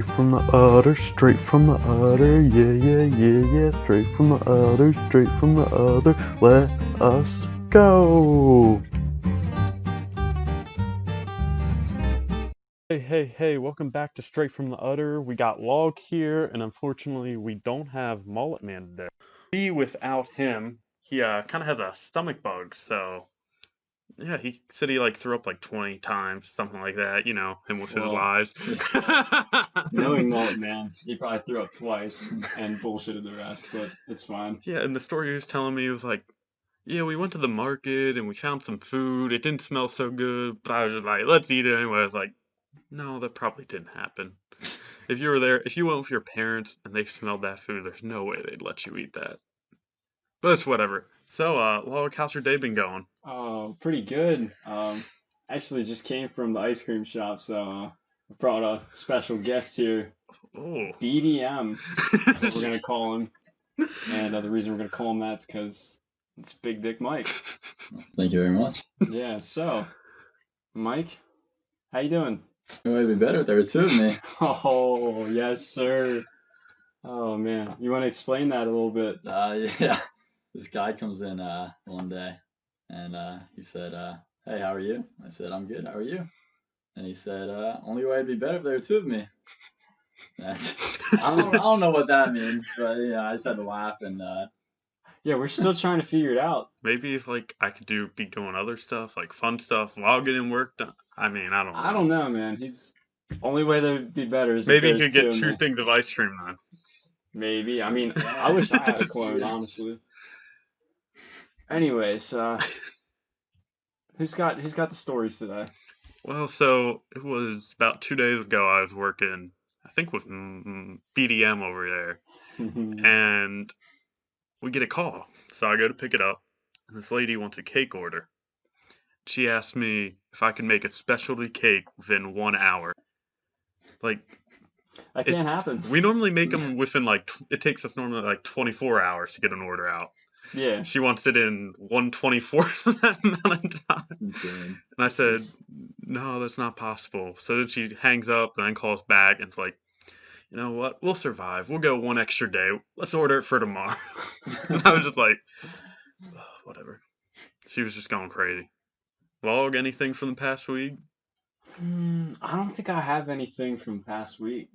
from the udder, straight from the udder, yeah, yeah, yeah, yeah, straight from the udder, straight from the udder, let us go! Hey, welcome back to Straight from the Udder. We got Log here, and unfortunately we don't have Mullet Man today. Without him, he kind of has a stomach bug, so yeah, he said he threw up 20 times, something like that, him with his lies. Knowing Mullet Man, he probably threw up twice and bullshitted the rest, but it's fine. Yeah, and the story he was telling me was yeah, we went to the market and we found some food. It didn't smell so good, but I was just like, let's eat it anyway. I was like, no, that probably didn't happen. If you were there, if you went with your parents and they smelled that food, there's no way they'd let you eat that. But it's whatever. So, Log, how's your day been going? Oh, pretty good. Actually just came from the ice cream shop, so I brought a special guest here, Oh. BDM, is what we're gonna call him. And the reason we're gonna call him that's because it's Big Dick Mike. Thank you very much. Yeah, so, Mike, how you doing? It would be better if there were two of me. Oh, yes, sir. Oh, man. You want to explain that a little bit? Yeah. This guy comes in one day, and he said, hey, how are you? I said, I'm good, how are you? And he said, only way it'd be better if there were two of me. I don't know what that means, but I just had to laugh and yeah, we're still trying to figure it out. Maybe it's I could be doing other stuff, fun stuff, while getting work done. I mean, I don't know. I don't know, man. He's only way that would be better is maybe if he could get two things of ice cream then. Maybe. I mean, I wish I had a clone, honestly. Anyways, who's got the stories today? Well, so it was about 2 days ago. I was working, I think, with BDM over there, and we get a call. So I go to pick it up, and this lady wants a cake order. She asked me if I could make a specialty cake within 1 hour. That can't happen. We normally make them within it takes us normally 24 hours to get an order out. Yeah. She wants it in 1/24th of that amount of time. That's insane. And I said, no, that's not possible. So then she hangs up and then calls back and it's like, you know what? We'll survive. We'll go one extra day. Let's order it for tomorrow. And I was just like, oh, whatever. She was just going crazy. Log, anything from the past week? I don't think I have anything from past week.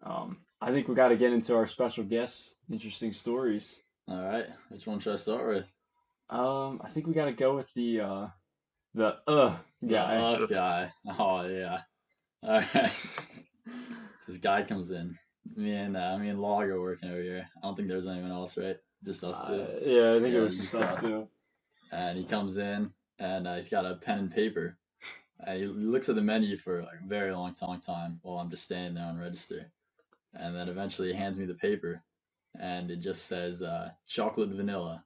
I think we got to get into our special guests' interesting stories. All right, which one should I start with? I think we got to go with the guy. The guy. Oh yeah. All right. This guy comes in. Me and Log are working over here. I don't think there's anyone else, right? Just us two. Yeah, I think it was just us two. And he comes in and he's got a pen and paper. And he looks at the menu for a very long time while I'm just standing there on register. And then eventually he hands me the paper. And it just says chocolate vanilla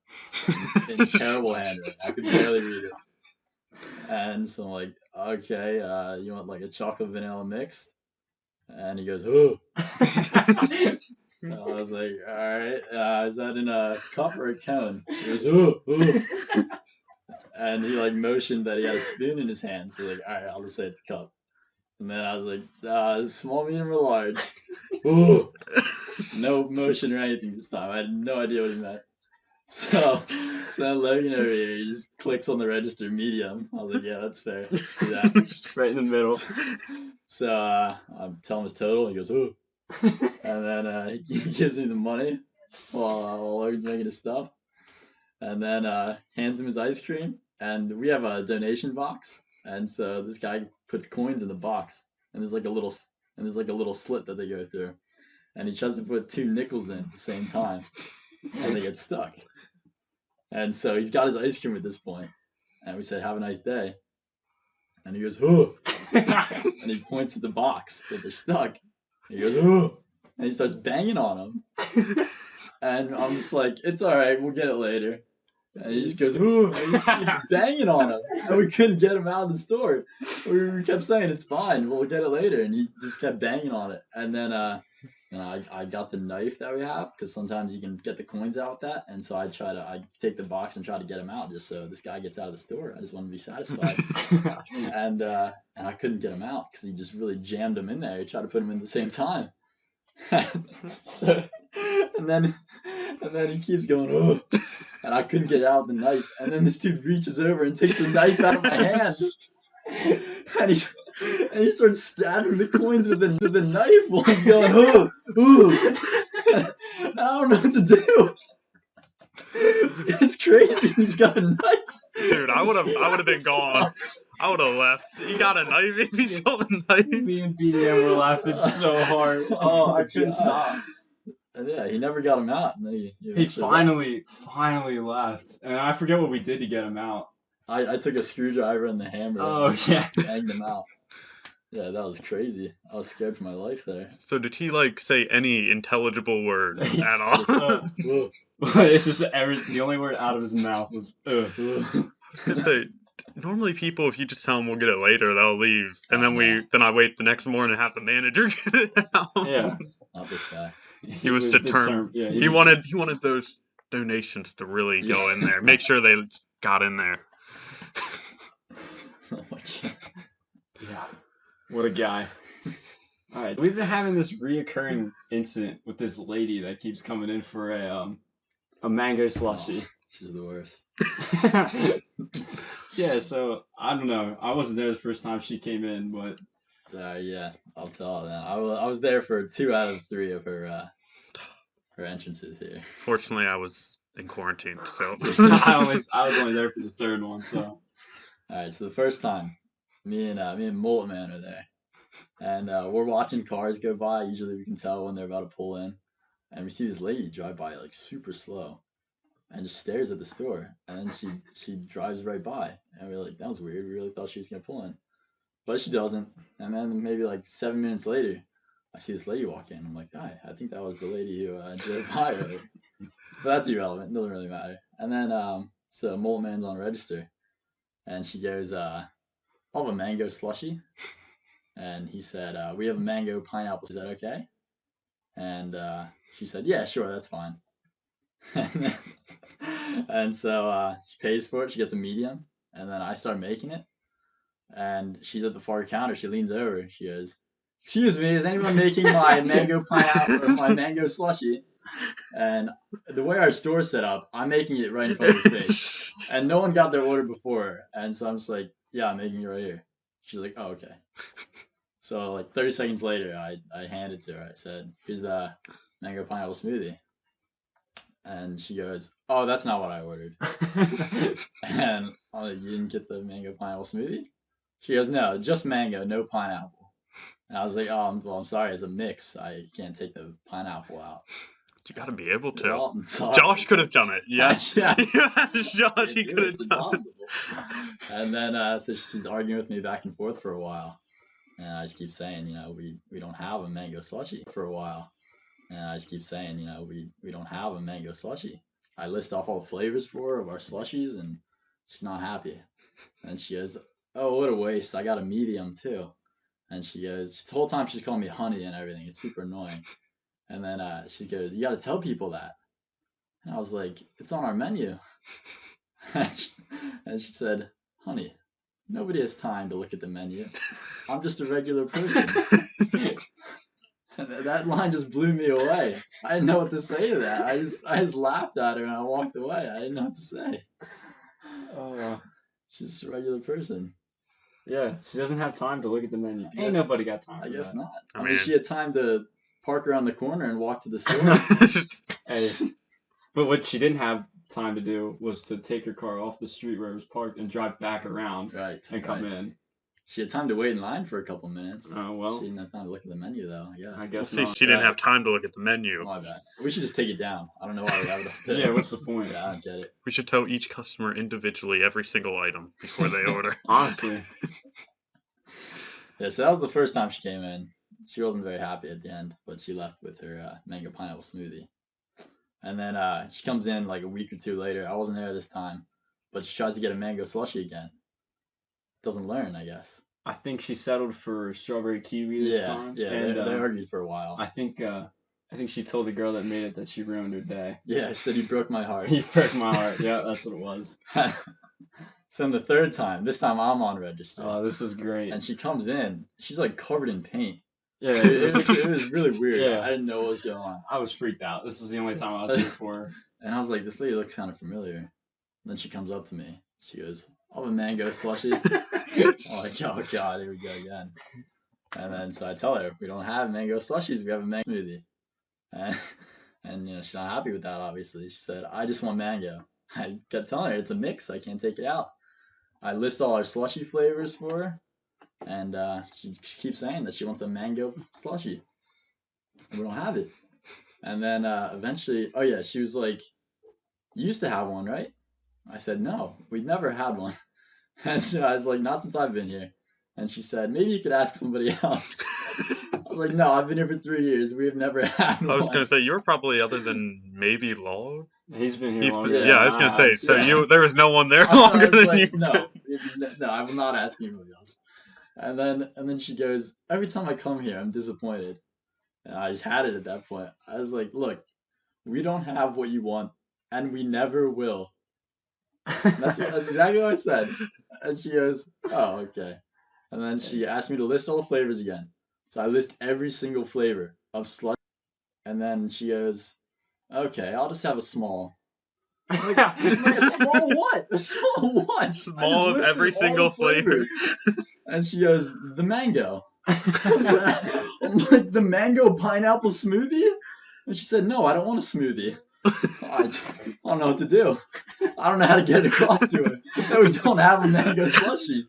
in terrible handwriting. I could barely read it. And so I'm like, okay, you want a chocolate vanilla mixed? And he goes, oh. I was like, all right, is that in a cup or a cone? He goes, oh. And he motioned that he had a spoon in his hand. So he's like, all right, I'll just say it's a cup. And then I was like, small, medium, or large? Ooh. No motion or anything this time. I had no idea what he meant. So Logan over here, he just clicks on the register medium. I was like, yeah, that's fair. Let's do that. Right in the middle. So I'm telling him his total. He goes, ooh. And then he gives me the money while Logan's making his stuff. And then hands him his ice cream. And we have a donation box. And so this guy puts coins in the box. And there's a little slit that they go through. And he tries to put 2 nickels in at the same time. And they get stuck. And so he's got his ice cream at this point. And we said, have a nice day. And he goes, oh. And he points at the box that they're stuck. And he goes, oh. And he starts banging on them. And I'm just like, it's all right, we'll get it later. And he just goes, ooh, and he just keeps banging on him. And we couldn't get him out of the store. We kept saying, it's fine, we'll get it later. And he just kept banging on it. And then And I got the knife that we have because sometimes you can get the coins out with that. And so I take the box and try to get him out just so this guy gets out of the store. I just want to be satisfied. and I couldn't get him out because he just really jammed him in there. He tried to put him in at the same time. so, and then he keeps going, oh, and I couldn't get out with the knife. And then this dude reaches over and takes the knife out of my hand. And he starts stabbing the coins with the knife while he's going, oh, ooh. I don't know what to do. This guy's crazy. He's got a knife. Dude, I would have been gone. I would have left. He got a knife. If he saw the knife. Me and BDM were laughing so hard. Oh, I couldn't stop. And yeah, he never got him out. And then he finally left. And I forget what we did to get him out. I took a screwdriver and the hammer. Oh, yeah. Banged him out. Yeah, that was crazy. I was scared for my life there. So did he say any intelligible word at all? It's just the only word out of his mouth was ugh. I was gonna say, normally people, if you just tell them we'll get it later, they'll leave, and then I wait the next morning and have the manager get it out. Yeah, not this guy. He was determined. Yeah, he wanted those donations to really go in there. Make sure they got in there. Oh my God. Yeah. What a guy. All right. We've been having this reoccurring incident with this lady that keeps coming in for a mango slushie. Oh, she's the worst. Yeah, so I don't know. I wasn't there the first time she came in, but yeah, I'll tell her that. I was there for 2 out of 3 of her entrances here. Fortunately, I was in quarantine, so I was only there for the third one. So all right, so the first time, me and Mullet Man are there, and we're watching cars go by. Usually, we can tell when they're about to pull in, and we see this lady drive by super slow, and just stares at the store, and then she drives right by, and we're like, that was weird. We really thought she was gonna pull in, but she doesn't. And then maybe 7 minutes later, I see this lady walk in. I'm like, hi, I think that was the lady who drove by. But that's irrelevant. It doesn't really matter. And then so Mullet Man's on register, and she goes, I'll have a mango slushie. And he said, we have a mango pineapple. Is that okay? And she said, yeah, sure, that's fine. And so she pays for it. She gets a medium. And then I start making it. And she's at the far counter. She leans over. She goes, excuse me, is anyone making my mango pineapple or my mango slushie? And the way our store's set up, I'm making it right in front of her face. And no one got their order before her. And so I'm just like, yeah, I'm making it right here. She's like, oh, okay. So 30 seconds later, I handed it to her. I said, here's the mango pineapple smoothie. And she goes, oh, that's not what I ordered. And I'm like, you didn't get the mango pineapple smoothie? She goes, no, just mango, no pineapple. And I was like, oh, I'm sorry, it's a mix. I can't take the pineapple out. You got to be able to. Well, Josh could have done it. Yes. Yeah. Yes, Josh, he could have done it. And then so she's arguing with me back and forth for a while. And I just keep saying, we don't have a mango slushie for a while. And I just keep saying, we don't have a mango slushie. I list off all the flavors for her of our slushies, and she's not happy. And she goes, oh, what a waste. I got a medium, too. And she goes, the whole time she's calling me honey and everything. It's super annoying. And then she goes, you got to tell people that. And I was like, it's on our menu. And she said, honey, nobody has time to look at the menu. I'm just a regular person. And that line just blew me away. I didn't know what to say to that. I just laughed at her and I walked away. I didn't know what to say. She's just a regular person. Yeah, she doesn't have time to look at the menu. Ain't nobody got time. I guess that. not. I mean, she had time to park around the corner and walk to the store. Hey, but what she didn't have time to do was to take her car off the street where it was parked and drive back around and come in. She had time to wait in line for a couple minutes. Oh, well. She didn't have time to look at the menu, though. Yeah, I guess not. She didn't have time to look at the menu. My bad. We should just take it down. I don't know why we have it up there. Yeah, what's the point? Yeah, I don't get it. We should tell each customer individually every single item before they order. Honestly. Yeah, so that was the first time she came in. She wasn't very happy at the end, but she left with her mango pineapple smoothie. And then she comes in a week or two later. I wasn't there this time, but she tries to get a mango slushie again. Doesn't learn, I guess. I think she settled for strawberry kiwi this time. Yeah, and they argued for a while. I think I think she told the girl that made it that she ruined her day. Yeah, she said, "You broke my heart." You broke my heart. Yeah, that's what it was. So then the third time, this time I'm on register. Oh, this is great. And she comes in, she's like covered in paint. Yeah, It was really weird. Yeah. I didn't know what was going on. I was freaked out. This is the only time I was here for her. And I was like, this lady looks kind of familiar. And then she comes up to me. She goes, "I'll have a mango slushie." I'm like, oh God, here we go again. And then so I tell her, we don't have mango slushies, we have a mango smoothie. And you know, she's not happy with that, obviously. She said, "I just want mango." I kept telling her, it's a mix, I can't take it out. I list all our slushy flavors for her, and she keeps saying that she wants a mango slushy. And we don't have it. And then eventually, oh yeah, she was like, "You used to have one, right?" I said, "No, we've never had one." And I was like, "Not since I've been here." And she said, "Maybe you could ask somebody else." I was like, "No, I've been here for 3 years. We have never had one." I was gonna say you're probably other than maybe Law. He's been here longer. Yeah, I was gonna say. So yeah. there was no one there I longer was than like, you. no, I will not ask anybody else. And then she goes, "Every time I come here, I'm disappointed." And I just had it at that point. I was like, "Look, we don't have what you want, and we never will." That's exactly what I said. And she goes, "Oh, okay." And then she asked me to list all the flavors again. So I list every single flavor of slush. And then she goes, "Okay, I'll just have a small." Like a small what? A small what? Small of every single flavor. And she goes, "The mango." I'm like, "The mango pineapple smoothie?" And she said, "No, I don't want a smoothie." I don't know what to do. I don't know how to get it across to her. No, we don't have a mango slushie.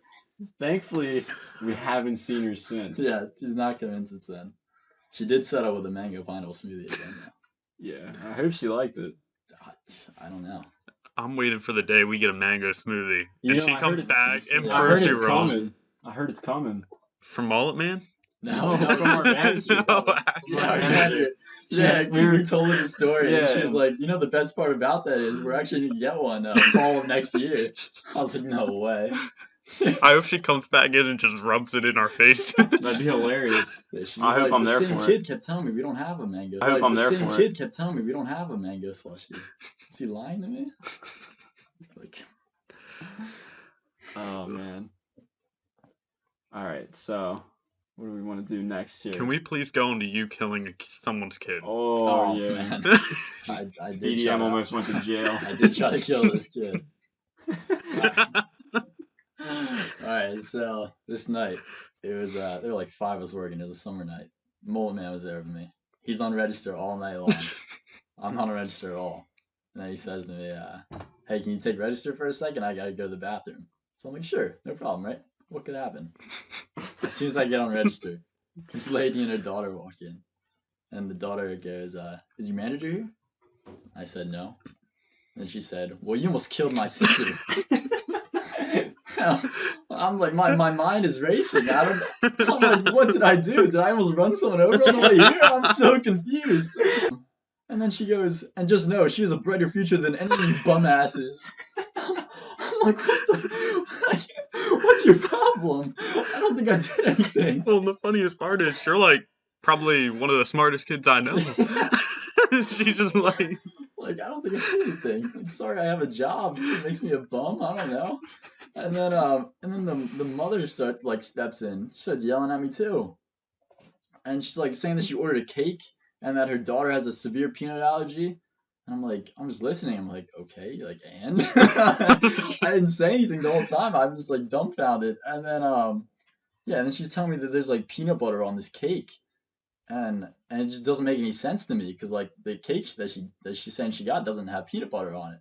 Thankfully, we haven't seen her since. Yeah, she's not convinced since then. She did settle with a mango pineapple smoothie again, though. Yeah, I hope she liked it. I don't know. I'm waiting for the day we get a mango smoothie, and she I comes heard back and yeah. I heard it's Percy rolls coming. I heard it's coming. from Mullet Man. No, from our manager. No, Yeah, our Yeah. manager. Yeah, we told her the story, and she Yeah. was like, "You know, the best part about that is we're actually gonna get one fall of next year." I was like, "No way." I hope she comes back in and just rubs it in our face. That'd be hilarious. She's I hope like, I'm there the same for it. kid kept telling me we don't have a mango. I hope I'm there the same for kid kept telling me we don't have a mango slushie. Is he lying to me? Like, Oh man. All right, so what do we want to do next here? Can we please go into you killing someone's kid? Oh, yeah. man, I did. BDM almost went to jail. I did try to kill this kid. Alright, so this night, it was, there were like 5 of us working. It was a summer night. Mullet Man was there with me. He's on register all night long. I'm not on register at all. And then he says to me, "Hey, can you take register for a second? I gotta go to the bathroom." So I'm like, "Sure, no problem, right? What could happen?" As soon as I get on register, this lady and her daughter walk in. And the daughter goes, "Is your manager here?" I said, "No." And she said, "Well, you almost killed my sister." I'm like, my mind is racing. I'm like, what did I do? Did I almost run someone over on the way here? I'm so confused. And then she goes, "And just know, she has a brighter future than any of you bum asses." I'm like, what's your problem? I don't think I did anything. Well, the funniest part is you're like probably one of the smartest kids I know. She's just like, I don't think I did anything. I'm sorry, I have a job. It makes me a bum. I don't know. And then the mother steps in. She starts yelling at me too. And she's like saying that she ordered a cake and that her daughter has a severe peanut allergy. And I'm like, I'm just listening. I'm like, okay, and I didn't say anything the whole time. I was just like dumbfounded. And then and then she's telling me that there's like peanut butter on this cake. And it just doesn't make any sense to me because like the cake that she's saying she got doesn't have peanut butter on it.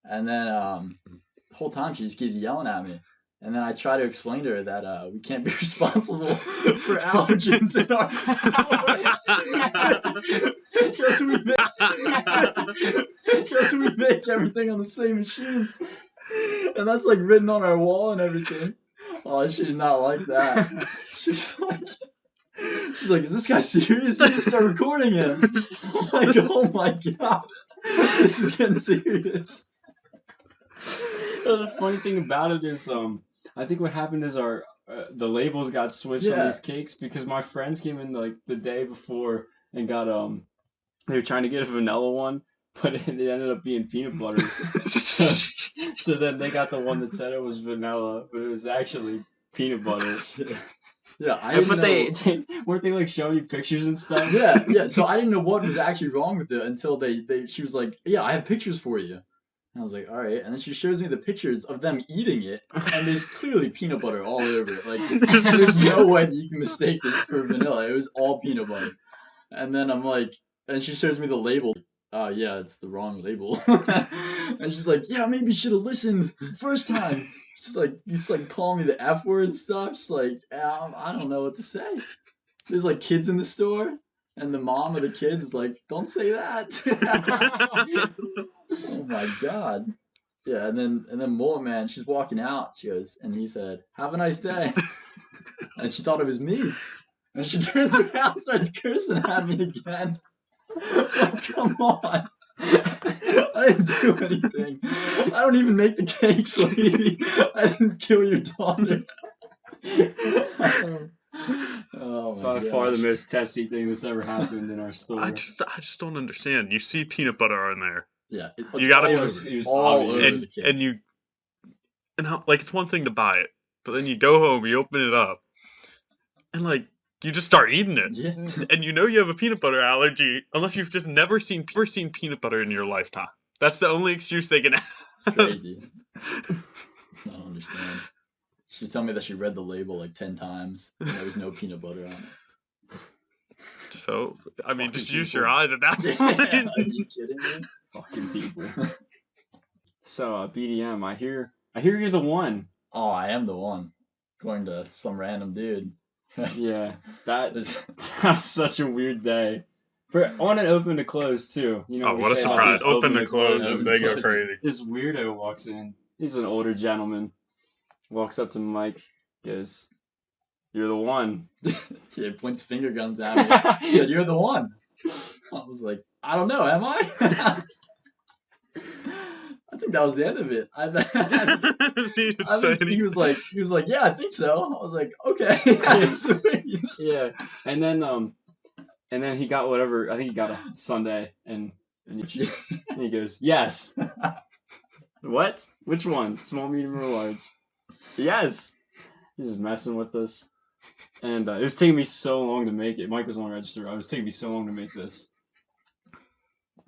And then the whole time she just keeps yelling at me. And then I try to explain to her that we can't be responsible for allergens in our because we make everything on the same machines. And that's like written on our wall and everything. Oh, she did not like that. She's like, "Is this guy serious? You need to start recording him." I'm like, "Oh my God, this is getting serious." The funny thing about it is, I think what happened is the labels got switched on these cakes because my friends came in like the day before and got They were trying to get a vanilla one, but it ended up being peanut butter. So then they got the one that said it was vanilla, but it was actually peanut butter. Yeah, I didn't But know. they weren't they like showing you pictures and stuff? Yeah. So I didn't know what was actually wrong with it until she was like, "Yeah, I have pictures for you." And I was like, "All right." And then she shows me the pictures of them eating it, and there's clearly peanut butter all over it. Like, there's no way that you can mistake this for vanilla. It was all peanut butter. And then I'm like, and she shows me the label. Oh yeah, it's the wrong label. And she's like, "Yeah, maybe you should have listened first time." She's like calling me the F word and stuff. She's like, I don't know what to say. There's like kids in the store, and the mom of the kids is like, "Don't say that." Oh my god. Yeah, and then Mullet Man, she's walking out. She goes, and he said, "Have a nice day." And she thought it was me. And she turns around and starts cursing at me again. Like, come on. I didn't do anything. I don't even make the cakes, lady. I didn't kill your daughter. Oh my By gosh. far the most testy thing that's ever happened in our store. I just don't understand. You see peanut butter on there, Yeah, You gotta- all it over, was all obvious. over and the cake. and you and how like it's one thing to buy it, but then you go home, you open it up, and like you just start eating it, Yeah, and you know you have a peanut butter allergy unless you've just never seen peanut butter in your lifetime. That's the only excuse they can have. it's crazy. I don't understand. She told me that she read the label like 10 times and there was no peanut butter on it. So I mean, Fucking just use people. your eyes at that Yeah, point. are you kidding me? Fucking people. So BDM, I hear you're the one. Oh, I am the one. According to some random dude. Yeah, that This- was such a weird day. For on and open to close too. You know Oh, we what a say about surprise! these Open to close, Open and to they go close. crazy. This weirdo walks in. He's an older gentleman. Walks up to Mike, goes, "You're the one." He points finger guns at me. He said, "You're the one." I was like, "I don't know, am I?" I think that was the end of it. He didn't I say think he was anything. like, "Yeah, I think so." I was like, "Okay, sweet." Yeah, and then he got whatever. I think he got a sundae, and he goes, "Yes." What? Which one? Small, medium, or large? Yes. He's just messing with us, and it was taking me so long to make it. Mike was on register. It was taking me so long to make this,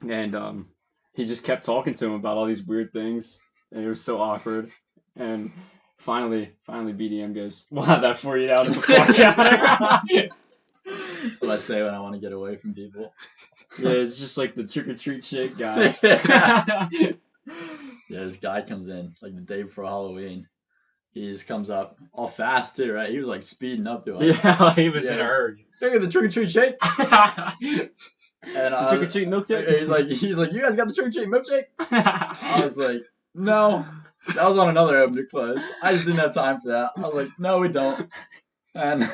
and he just kept talking to him about all these weird things, and it was so awkward. And finally, BDM goes, "We'll have that for you down at the far counter." That's what I say when I want to get away from people. Yeah, it's just like the trick or treat shit guy. Yeah, this guy comes in like the day before Halloween. He just comes up all fast too, right? He was like speeding up to us. Yeah, he was in a Yes. hurry. Figure the trick or treat shake. And The trick or treat milkshake. he's like, "You guys got the trick or treat milkshake?" I was like, "No." That was on another open to close. I just didn't have time for that. I was like, "No, we don't." And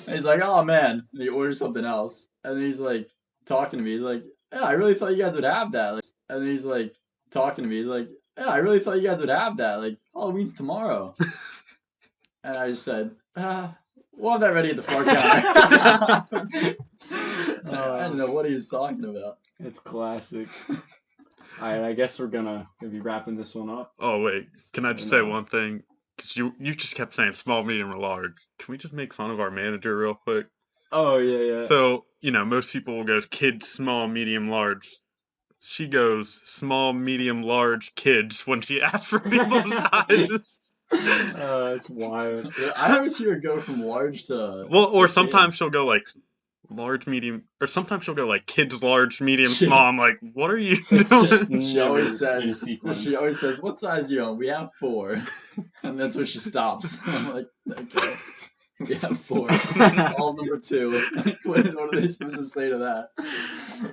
he's like, "Oh man," and he orders something else. And then he's like talking to me. He's like, "Yeah, I really thought you guys would have that." Like, and then he's like talking to me. He's like, "Yeah, I really thought you guys would have that. Like, Halloween's tomorrow." And I just said, "We'll have that ready at the far counter." I didn't know what he was talking about. It's classic. Alright, I guess we're gonna be wrapping this one up. Oh wait, can I just No. say one thing? Cause you just kept saying small, medium, or large. Can we just make fun of our manager real quick? Oh yeah. So most people will go kids, small, medium, large. She goes small, medium, large kids when she asks for people's sizes. It's wild. I always hear it go from large to Well, or to sometimes big. she'll go like large, medium, or sometimes she'll go like kids, large, medium, Yeah. small. I'm like, what are you It's doing? just She never always in says, sequence. "What size do you own?" "We have 4." And that's where she stops. I'm like, "Okay, we have 4. All number 2." What are they supposed to say to that?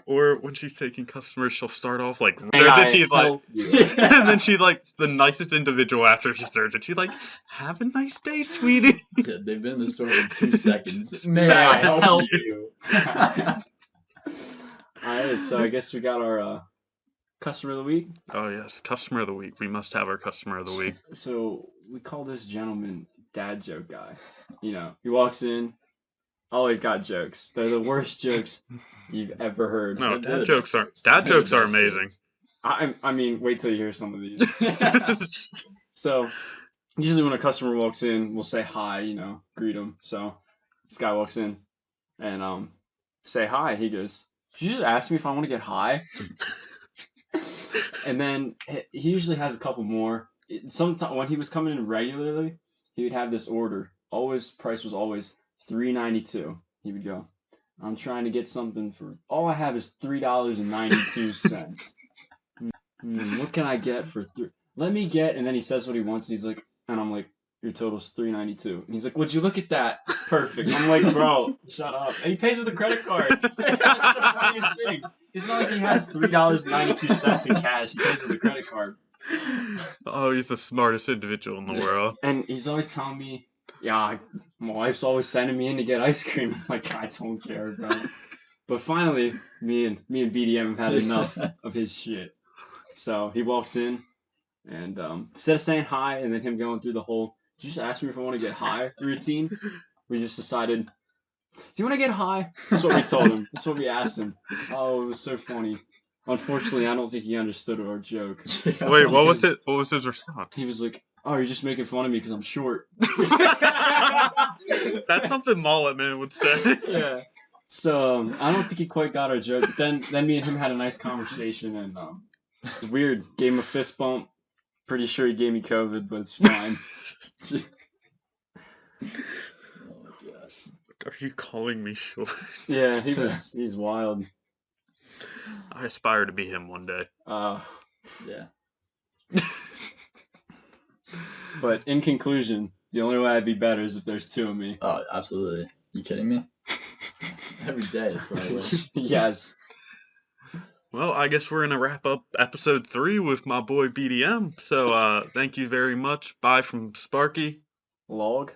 Or when she's taking customers, she'll start off like, And I then she's like, help you. and then she like the nicest individual after she serves it. She's like, "Have a nice day, sweetie." Yeah, they've been in the store for 2 seconds. May May I I help help you? Alright, so I guess we got our customer of the week. Oh yes, customer of the week. We must have our customer of the week. So we call this gentleman Dad Joke Guy. You know, he walks in, always got jokes. They're the worst jokes you've ever heard. No, They're dad the jokes best are jokes. dad They're the jokes are best amazing. jokes. I mean, wait till you hear some of these. So, usually when a customer walks in, we'll say hi, greet them. So, this guy walks in and say hi. He goes, "Did you just ask me if I want to get high?" And then he usually has a couple more. Sometimes when he was coming in regularly, he would have this order. Always price was always $3.92. He would go, "I'm trying to get something for all I have is $3.92. What can I get for three? Let me get." And then he says what he wants. And he's like, and I'm like, "Your total's $3.92." And he's like, "Would you look at that? It's perfect." I'm like, "Bro, shut up." And he pays with a credit card. That's the funniest thing. It's not like he has $3.92 in cash. He pays with a credit card. Oh, he's the smartest individual in the world. And he's always telling me, "Yeah, my wife's always sending me in to get ice cream." I'm like, "I don't care, bro." But finally, me and BDM have had enough of his shit. So he walks in, and instead of saying hi and then him going through the whole "did you just ask me if I want to get high" routine, we just decided, "Do you want to get high?" That's what we told him. That's what we asked him. Oh, it was so funny. Unfortunately, I don't think he understood our joke. Wait, what was Because it? What was his response? He was like, "Oh, you're just making fun of me because I'm short." That's something Mullet Man would say. Yeah. So I don't think he quite got our joke. But then me and him had a nice conversation, and it was weird. Gave him a fist bump. Pretty sure he gave me COVID, but it's fine. Oh my gosh. Are you calling me short? Yeah, he's wild. I aspire to be him one day. Yeah. But in conclusion, the only way I'd be better is if there's two of me. Oh, absolutely. You kidding me? Every day, that's what I wish. Yes. Well, I guess we're gonna wrap up episode 3 with my boy BDM. So thank you very much. Bye from Sparky. Log.